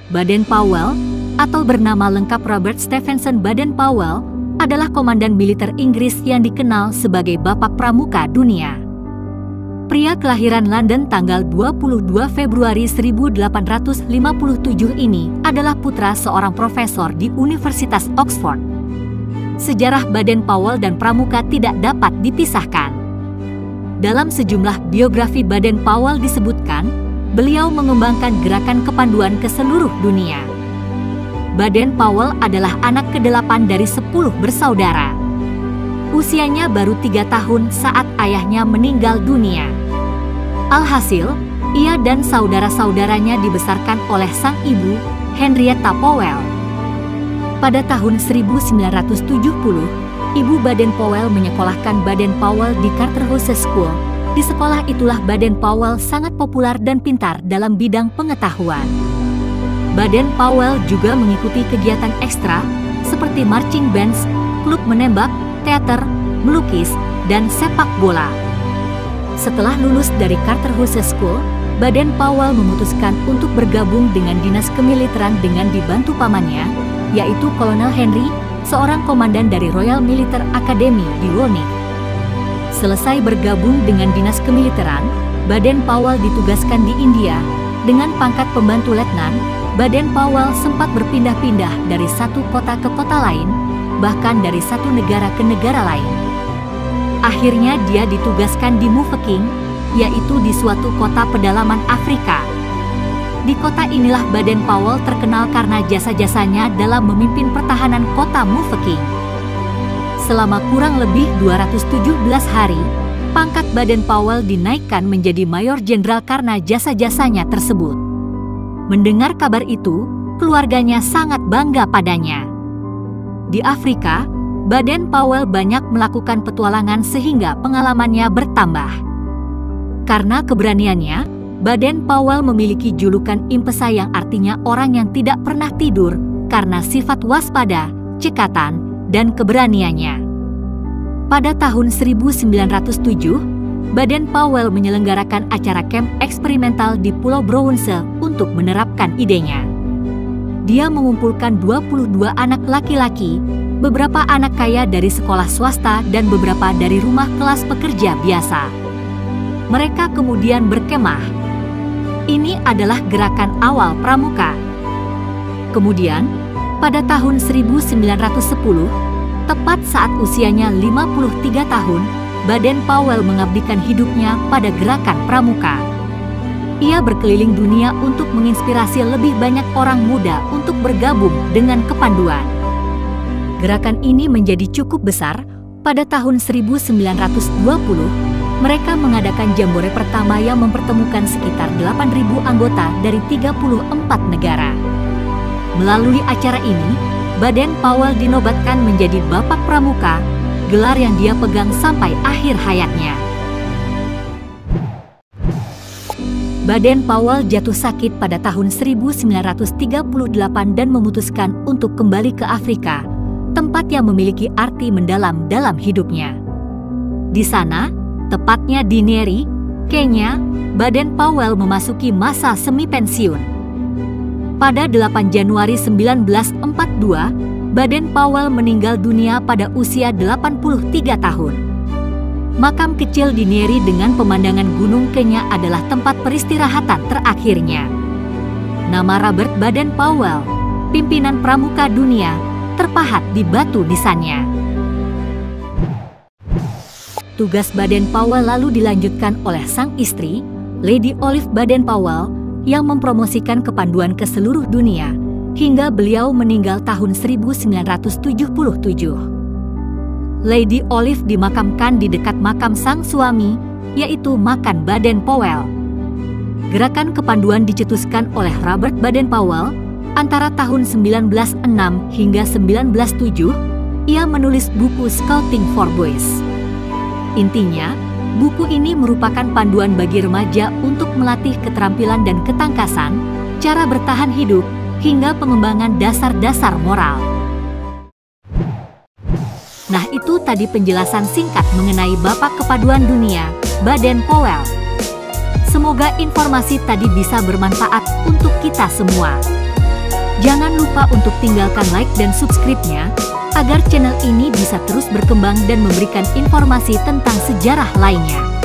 Baden-Powell, atau bernama lengkap Robert Stephenson Baden-Powell, adalah komandan militer Inggris yang dikenal sebagai Bapak Pramuka Dunia. Pria kelahiran London tanggal 22 Februari 1857 ini adalah putra seorang profesor di Universitas Oxford. Sejarah Baden-Powell dan Pramuka tidak dapat dipisahkan. Dalam sejumlah biografi Baden-Powell disebutkan, beliau mengembangkan gerakan kepanduan ke seluruh dunia. Baden-Powell adalah anak ke-8 dari 10 bersaudara. Usianya baru 3 tahun saat ayahnya meninggal dunia. Alhasil, ia dan saudara-saudaranya dibesarkan oleh sang ibu, Henrietta Powell. Pada tahun 1970, ibu Baden-Powell menyekolahkan Baden-Powell di Charterhouse School. Di sekolah itulah Baden-Powell sangat populer dan pintar dalam bidang pengetahuan. Baden-Powell juga mengikuti kegiatan ekstra seperti marching bands, klub menembak, teater, melukis, dan sepak bola. Setelah lulus dari Charterhouse School, Baden-Powell memutuskan untuk bergabung dengan dinas kemiliteran dengan dibantu pamannya, yaitu Kolonel Henry, seorang komandan dari Royal Military Academy di Woolwich. Selesai bergabung dengan dinas kemiliteran, Baden-Powell ditugaskan di India. Dengan pangkat pembantu letnan, Baden-Powell sempat berpindah-pindah dari satu kota ke kota lain, bahkan dari satu negara ke negara lain. Akhirnya dia ditugaskan di Mufeking, yaitu di suatu kota pedalaman Afrika. Di kota inilah Baden-Powell terkenal karena jasa-jasanya dalam memimpin pertahanan kota Mufeking. Selama kurang lebih 217 hari, pangkat Baden-Powell dinaikkan menjadi Mayor Jenderal karena jasa-jasanya tersebut. Mendengar kabar itu, keluarganya sangat bangga padanya. Di Afrika, Baden-Powell banyak melakukan petualangan sehingga pengalamannya bertambah. Karena keberaniannya, Baden-Powell memiliki julukan Impesa yang artinya orang yang tidak pernah tidur karena sifat waspada, cekatan, dan keberaniannya. Pada tahun 1907, Baden-Powell menyelenggarakan acara camp eksperimental di Pulau Brouwense untuk menerapkan idenya. Dia mengumpulkan 22 anak laki-laki, beberapa anak kaya dari sekolah swasta dan beberapa dari rumah kelas pekerja biasa. Mereka kemudian berkemah. Ini adalah gerakan awal Pramuka. Kemudian, pada tahun 1910, tepat saat usianya 53 tahun, Baden-Powell mengabdikan hidupnya pada gerakan Pramuka. Ia berkeliling dunia untuk menginspirasi lebih banyak orang muda untuk bergabung dengan kepanduan. Gerakan ini menjadi cukup besar. Pada tahun 1920, mereka mengadakan jambore pertama yang mempertemukan sekitar 8.000 anggota dari 34 negara. Melalui acara ini, Baden-Powell dinobatkan menjadi Bapak Pramuka, gelar yang dia pegang sampai akhir hayatnya. Baden-Powell jatuh sakit pada tahun 1938 dan memutuskan untuk kembali ke Afrika, tempat yang memiliki arti mendalam dalam hidupnya. Di sana, tepatnya di Nyeri, Kenya, Baden-Powell memasuki masa semi pensiun. Pada 8 Januari 1942, Baden-Powell meninggal dunia pada usia 83 tahun. Makam kecil di Nyeri dengan pemandangan Gunung Kenya adalah tempat peristirahatan terakhirnya. Nama Robert Baden-Powell, pimpinan Pramuka Dunia, terpahat di batu nisannya. Tugas Baden-Powell lalu dilanjutkan oleh sang istri, Lady Olive Baden-Powell, yang mempromosikan kepanduan ke seluruh dunia, hingga beliau meninggal tahun 1977. Lady Olive dimakamkan di dekat makam sang suami, yaitu makam Baden-Powell. Gerakan kepanduan dicetuskan oleh Robert Baden-Powell antara tahun 1906 hingga 1907. Ia menulis buku Scouting for Boys. Intinya, buku ini merupakan panduan bagi remaja untuk melatih keterampilan dan ketangkasan, cara bertahan hidup, hingga pengembangan dasar-dasar moral. Nah, itu tadi penjelasan singkat mengenai Bapak Kepaduan Dunia, Baden-Powell. Semoga informasi tadi bisa bermanfaat untuk kita semua. Jangan lupa untuk tinggalkan like dan subscribe-nya, agar channel ini bisa terus berkembang dan memberikan informasi tentang sejarah lainnya.